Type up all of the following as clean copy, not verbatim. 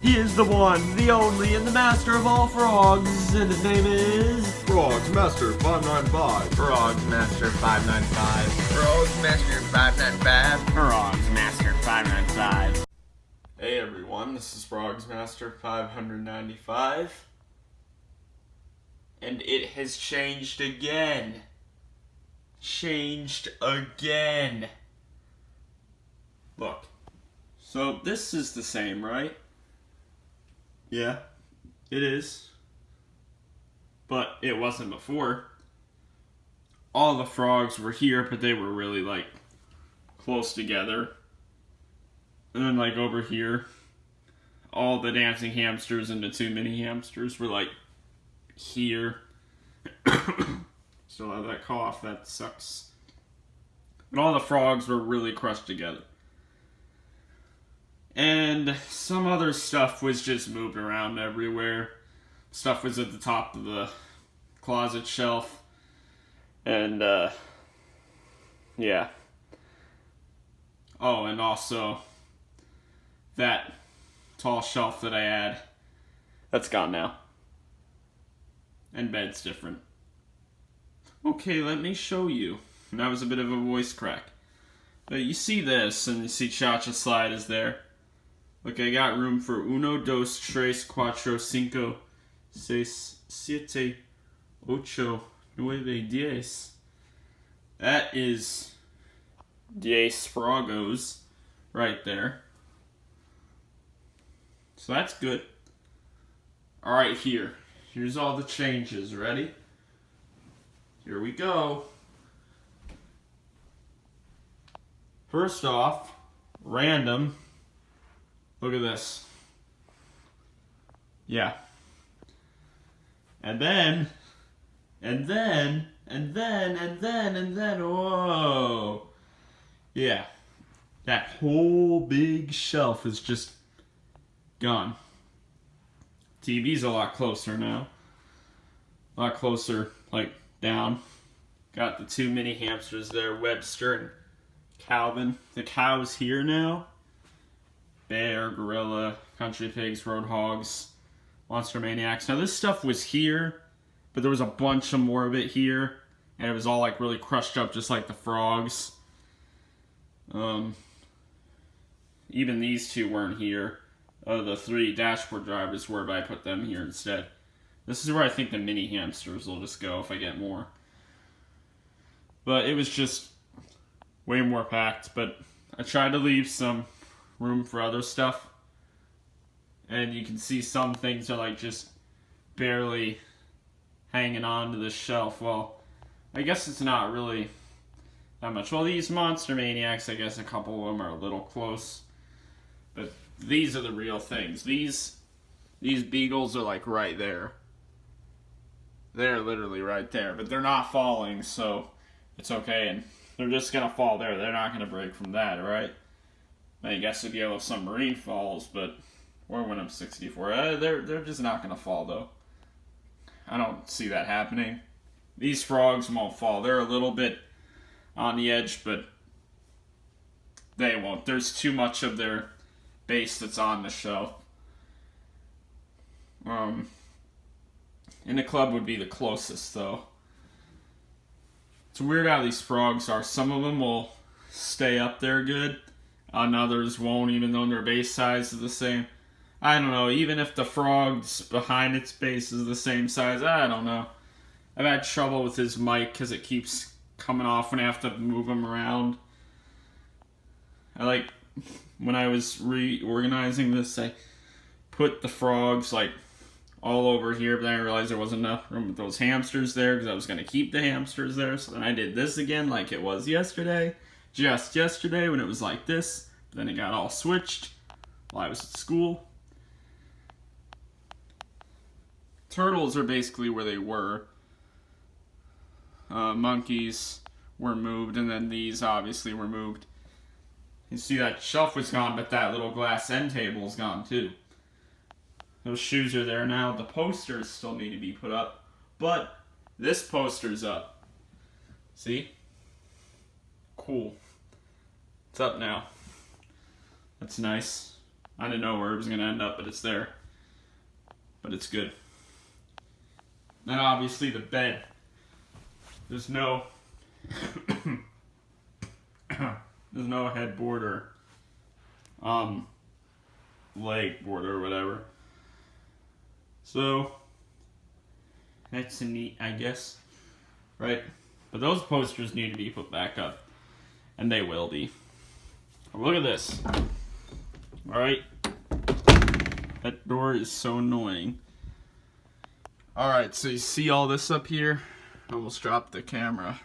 He is the one, the only, and the master of all frogs, and his name is... Frogs Master 595. Frogs Master 595. Frogs Master 595. Frogs Master 595. Hey everyone, this is Frogs Master 595. And it has changed again. Changed again. Look. So this is the same, right? Yeah, it is. But it wasn't before. All the frogs were here, but they were really, like, close together. And then, like, over here, all the dancing hamsters and the two mini hamsters were, like, here. Still have that cough, that sucks. But all the frogs were really crushed together. And some other stuff was just moved around everywhere. Stuff was at the top of the closet shelf. And, yeah. Oh, and also, that tall shelf that I had, that's gone now. And bed's different. Okay, let me show you. And that was a bit of a voice crack. But you see this, and you see Cha-Cha Slide is there. Look, I got room for uno, dos, tres, cuatro, cinco, seis, siete, ocho, nueve, diez. That is diez frogos right there. So that's good. Alright, here. Here's all the changes. Ready? Here we go. First off, random. Look at this. Yeah. And then, whoa. Yeah. That whole big shelf is just gone. TV's a lot closer now. A lot closer, like, down. Got the two mini hamsters there, Webster and Calvin. The cow's here now. Bear, gorilla, country pigs, road hogs, monster maniacs. Now this stuff was here, but there was a bunch of more of it here, and it was all like really crushed up, just like the frogs. Even these two weren't here. The three dashboard drivers were, but I put them here instead. This is where I think the mini hamsters will just go if I get more. But it was just way more packed, but I tried to leave some room for other stuff. And you can see some things are like just barely hanging on to the shelf. Well, I guess it's not really that much. Well, these monster maniacs, I guess a couple of them are a little close. But these are the real things. These beagles are like right there. They're literally right there. But they're not falling, so it's okay. And they're just going to fall there. They're not going to break from that, alright? I guess if Yellow Submarine falls, but or when I'm 64, they're just not going to fall, though. I don't see that happening. These frogs won't fall. They're a little bit on the edge, but they won't. There's too much of their base that's on the shelf. And the club would be the closest, though. It's weird how these frogs are. Some of them will stay up there good, and others won't, even though their base size is the same. I don't know, even if the frog's behind its base is the same size, I don't know. I've had trouble with his mic because it keeps coming off when I have to move him around. When I was reorganizing this, I put the frogs, like, all over here, but then I realized there wasn't enough room with those hamsters there because I was going to keep the hamsters there. So then I did this again like it was yesterday. Just yesterday when it was like this. Then it got all switched while I was at school. Turtles are basically where they were. Monkeys were moved, and then these obviously were moved. You see that shelf was gone, but that little glass end table is gone too. Those shoes are there now. The posters still need to be put up, but this poster's up. See? Cool. It's up now. That's nice. I didn't know where it was going to end up, but it's there. But it's good. Then obviously the bed. There's no there's no headboard or leg board or whatever. So that's neat, I guess. Right? But those posters need to be put back up. And they will be. Look at this. Alright. That door is so annoying. Alright, so you see all this up here? I almost dropped the camera.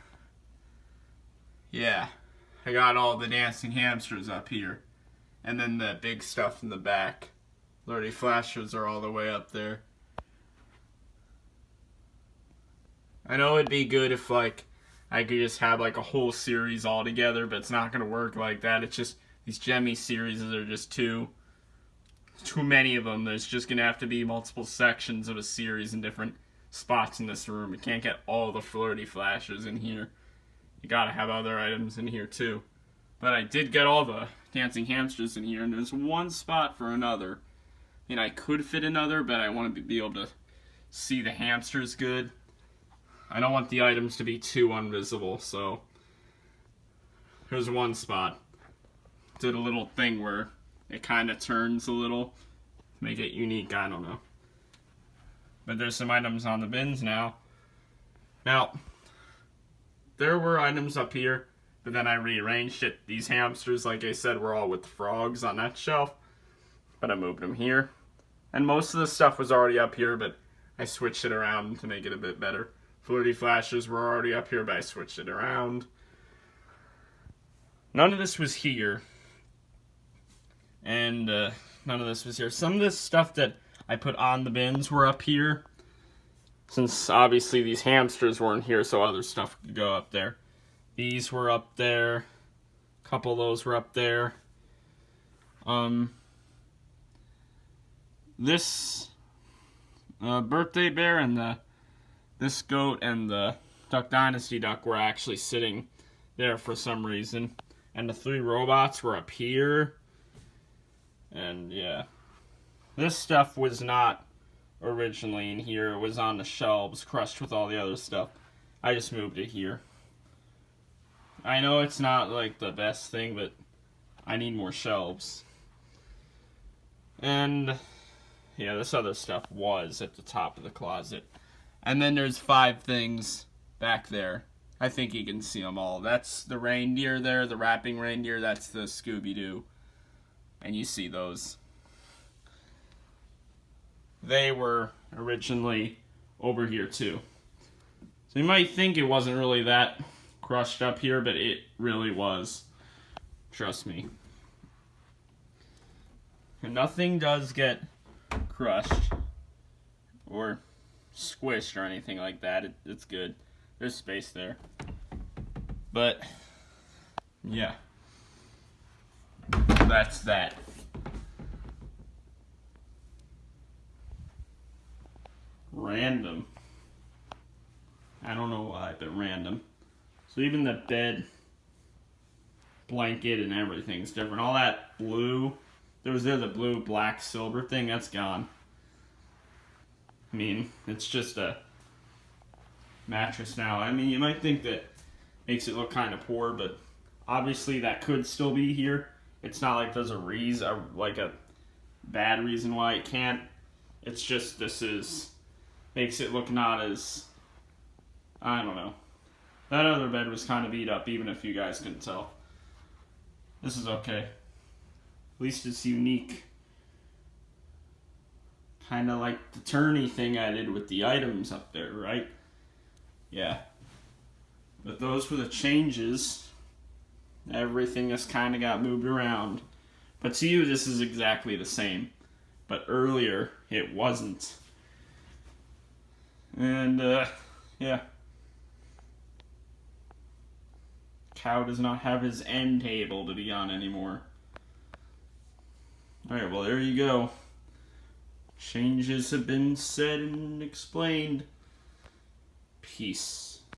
Yeah. I got all the dancing hamsters up here. And then the big stuff in the back. Flirty flashers are all the way up there. I know it'd be good if, like, I could just have, like, a whole series all together, but it's not going to work like that. It's just, these Gemmy series are just too many of them. There's just going to have to be multiple sections of a series in different spots in this room. You can't get all the flirty flashers in here. You got to have other items in here, too. But I did get all the dancing hamsters in here, and there's one spot for another. I mean, I could fit another, but I want to be able to see the hamsters good. I don't want the items to be too invisible, so here's one spot. Did a little thing where it kind of turns a little to make it unique, I don't know. But there's some items on the bins now. Now, there were items up here, but then I rearranged it. These hamsters, like I said, were all with the frogs on that shelf, but I moved them here. And most of the stuff was already up here, but I switched it around to make it a bit better. Flirty flashers were already up here, but I switched it around. None of this was here. And none of this was here. Some of this stuff that I put on the bins were up here. Since obviously these hamsters weren't here, so other stuff could go up there. These were up there. A couple of those were up there. This birthday bear and this goat and the Duck Dynasty duck were actually sitting there for some reason. And the 3 robots were up here. And yeah. This stuff was not originally in here. It was on the shelves, crushed with all the other stuff. I just moved it here. I know it's not like the best thing, but I need more shelves. And yeah, this other stuff was at the top of the closet. And then there's 5 things back there. I think you can see them all. That's the reindeer there, the rapping reindeer. That's the Scooby-Doo. And you see those. They were originally over here too. So you might think it wasn't really that crushed up here, but it really was. Trust me. And nothing does get crushed or squished or anything like that. It's good. There's space there. But yeah. That's that. Random. I don't know why, but random. So even the bed blanket and everything's different. All that blue, the blue, black, silver thing, that's gone. I mean, it's just a mattress now. I mean, you might think that makes it look kind of poor, but obviously that could still be here. It's not like there's a bad reason why it can't. It's just makes it look not as, I don't know. That other bed was kind of beat up, even if you guys couldn't tell. This is okay. At least it's unique. Kind of like the tourney thing I did with the items up there, right? Yeah. But those were the changes. Everything just kind of got moved around. But to you, this is exactly the same. But earlier, it wasn't. And, yeah. Cow does not have his end table to be on anymore. Alright, well, there you go. Changes have been said and explained. Peace.